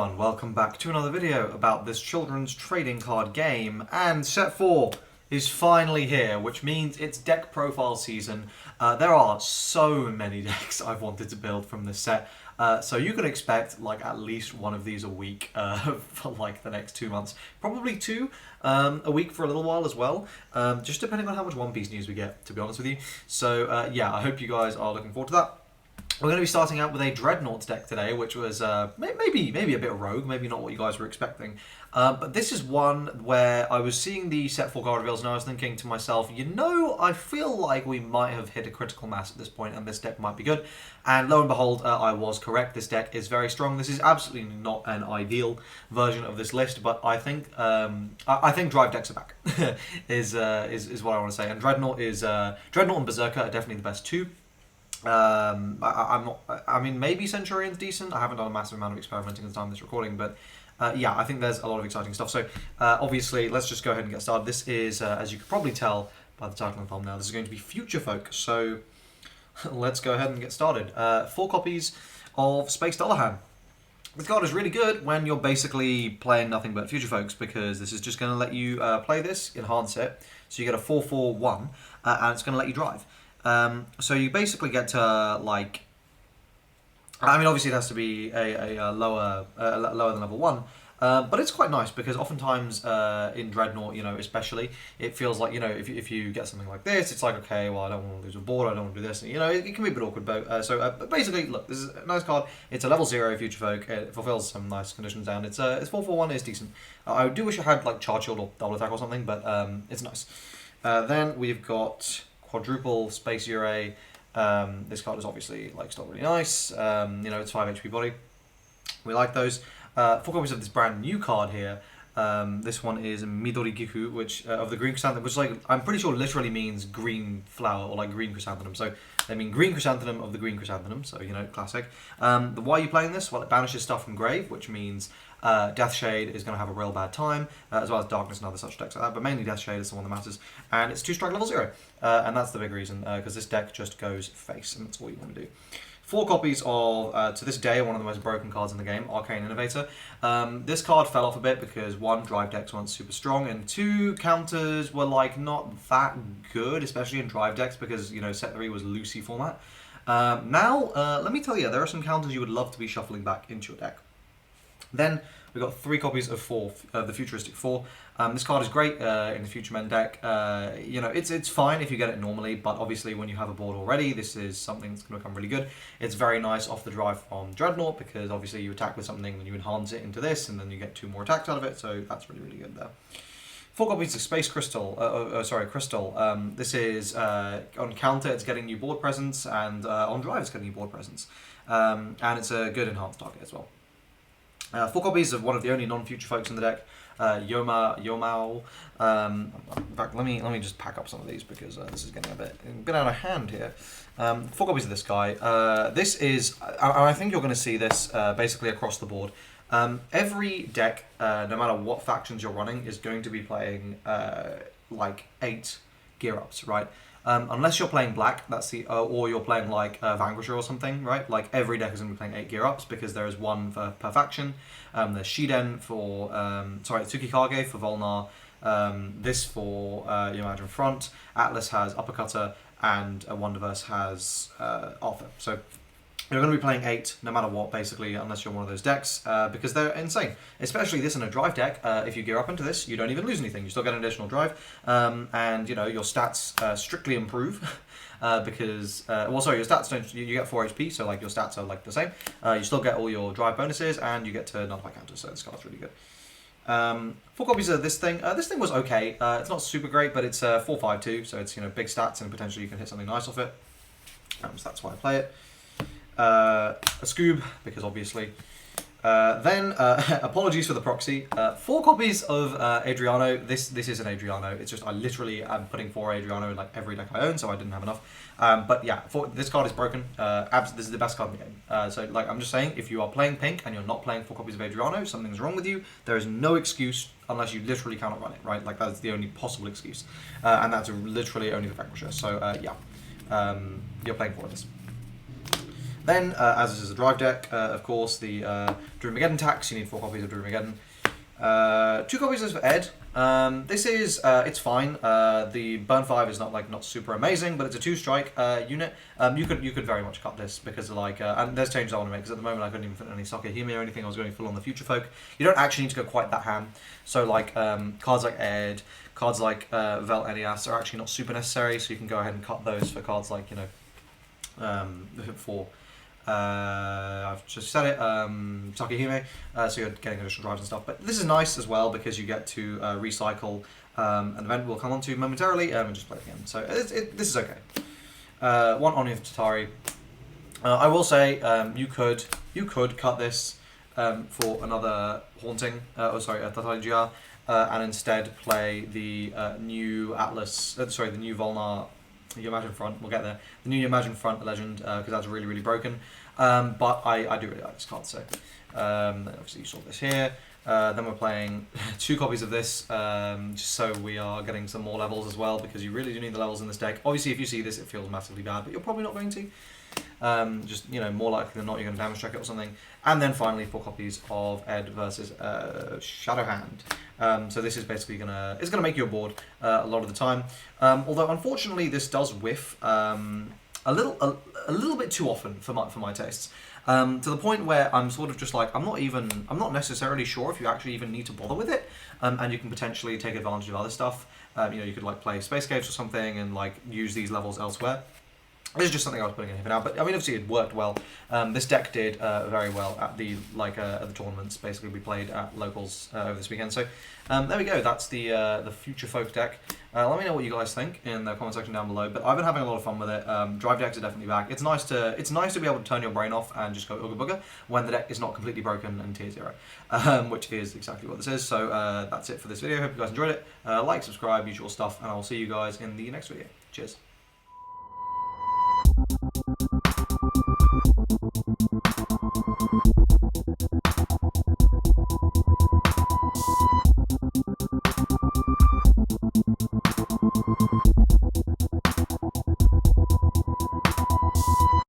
everyone, welcome back to another video about this children's trading card game, and set 4 is finally here, which means it's deck profile season. There are so many decks I've wanted to build from this set, so you can expect like at least one of these a week for like the next 2 months, probably two a week for a little while as well, just depending on how much One Piece news we get, to be honest with you. So yeah, I hope you guys are looking forward to that. We're going to be starting out with a Dreadnought deck today, which was maybe a bit rogue, maybe not what you guys were expecting. But this is one where I was seeing the set 4 card reveals and I was thinking to myself, you know, I feel like we might have hit a critical mass at this point and this deck might be good. And lo and behold, I was correct. This deck is very strong. This is absolutely not an ideal version of this list, but I think drive decks are back is what I want to say. And Dreadnought and Berserker are definitely the best two. I mean, maybe Centurion's decent. I haven't done a massive amount of experimenting at the time of this recording, but yeah, I think there's a lot of exciting stuff. So obviously, let's just go ahead and get started. This is, as you could probably tell by the title and thumbnail, this is going to be Future Folk. So let's go ahead and get started. 4 copies of Space Dullahan. This card is really good when you're basically playing nothing but Future Folks, because this is just going to let you play this, enhance it, so you get a 4/4/1, and it's going to let you drive. So you basically get to, like, I mean, obviously it has to be a lower than level 1, but it's quite nice because oftentimes in Dreadnought, you know, especially, it feels like, you know, if you get something like this, it's like, okay, well, I don't want to lose a board, I don't want to do this, and, you know, it can be a bit awkward, but basically, look, this is a nice card. It's a level 0 Future Folk, it fulfills some nice conditions, and it's 4/4/1 is decent. I do wish I had, like, Charge Shield or Double Attack or something, but it's nice. Then we've got Quadruple Space Ure. This card is obviously like still really nice. You know, it's 5 HP body. We like those. 4 copies of this brand new card here. This one is Midori Giku, which of the green chrysanthemum, which, like, I'm pretty sure literally means green flower or like green chrysanthemum. So they mean green chrysanthemum of the green chrysanthemum. So, you know, classic. Why are you playing this? Well, it banishes stuff from grave, which means Death Shade is going to have a real bad time, as well as Darkness and other such decks like that, but mainly Death Shade is the one that matters, and it's 2-strike level 0, and that's the big reason, because this deck just goes face, and that's all you want to do. 4 copies of, to this day, one of the most broken cards in the game, Arcane Innovator. This card fell off a bit because 1, drive decks weren't super strong, and 2, counters were, like, not that good, especially in drive decks, because, you know, set 3 was Lucy format. Now, let me tell you, there are some counters you would love to be shuffling back into your deck. Then we've got 3 copies of 4, the Futuristic 4. This card is great in the Future Men deck. You know, it's fine if you get it normally, but obviously when you have a board already, this is something that's going to become really good. It's very nice off the drive from Dreadnought, because obviously you attack with something, then you enhance it into this, and then you get 2 more attacks out of it, so that's really, really good there. 4 copies of Space Crystal, Crystal. This is, on counter, it's getting you board presence, and on drive, it's getting you board presence. And it's a good enhanced target as well. 4 copies of one of the only non-Future Folks in the deck, Yomao. In fact, let me just pack up some of these, because this is getting a bit out of hand here. 4 copies of this guy. This is, and I think you're going to see this basically across the board. Every deck, no matter what factions you're running, is going to be playing like 8 gear ups, right? Unless you're playing black, that's the or you're playing like Vanquisher or something, right? Like every deck is going to be playing 8 gear ups, because there is 1 per faction. There's Shiden for Tsukikage for Volnar. This for you imagine front. Atlas has Uppercutter, and Wonderverse has Arthur. So you're going to be playing 8 no matter what, basically, unless you're one of those decks, because they're insane. Especially this in a drive deck. If you gear up into this, you don't even lose anything. You still get an additional drive, and, you know, your stats strictly improve, because, well, sorry, your stats don't, you get 4 HP, so, like, your stats are, like, the same. You still get all your drive bonuses, and you get to nullify counters, so this card's really good. 4 copies of this thing. This thing was okay. It's not super great, but it's 4/5/2, so it's, you know, big stats, and potentially you can hit something nice off it. So that's why I play it. A Scoob, because obviously. Then, apologies for the proxy. 4 copies of Adriano. This is an Adriano. It's just, I literally am putting 4 Adriano in like every deck I own, so I didn't have enough. But yeah, this card is broken. This is the best card in the game. So, like, I'm just saying, if you are playing pink and you're not playing 4 copies of Adriano, something's wrong with you. There is no excuse unless you literally cannot run it, right? Like, that's the only possible excuse. And that's literally only the Vanquisher. So, yeah, you're playing 4 of this. Then, as this is a drive deck, of course, the Drewmageddon tax, you need 4 copies of Drewmageddon. 2 copies is for Ed. This is, it's fine. The burn 5 is not super amazing, but it's a 2-strike unit. You could very much cut this because and there's changes I want to make, because at the moment I couldn't even fit any Sakahime or anything. I was going full on the Future Folk. You don't actually need to go quite that ham. So cards like Ed, cards like Vel Enias are actually not super necessary, so you can go ahead and cut those for cards like, for I've just said it, Sakahime, so you're getting additional drives and stuff. But this is nice as well because you get to recycle an event we'll come on to momentarily and just play it again. So this is okay. 1 Oni of Tatari. I will say you could cut this for another Haunting, Tatari GR, and instead play the new Atlas, the new Volnar Imagine Front. We'll get there. The new Imagine Front Legend, because that's really, really broken. But I do really like this card, so obviously you saw this here. Then we're playing 2 copies of this, just so we are getting some more levels as well, because you really do need the levels in this deck. Obviously, if you see this, it feels massively bad, but you're probably not going to. Just, more likely than not, you're going to damage check it or something. And then finally, 4 copies of Ed versus Shadowhand. So this is basically it's gonna make your board a lot of the time. Although unfortunately, this does whiff a little bit too often for my tastes. To the point where I'm sort of just like, I'm not necessarily sure if you actually even need to bother with it, and you can potentially take advantage of other stuff. You could play Space Caves or something and use these levels elsewhere. This is just something I was putting in here for now, but I mean, obviously it worked well. This deck did very well at the at the tournaments. Basically, we played at locals over this weekend. So there we go. That's the Future Folk deck. Let me know what you guys think in the comment section down below. But I've been having a lot of fun with it. Drive decks are definitely back. It's nice to be able to turn your brain off and just go ooga booga when the deck is not completely broken and tier 0, which is exactly what this is. So that's it for this video. Hope you guys enjoyed it. Like, subscribe, usual stuff, and I'll see you guys in the next video. Cheers.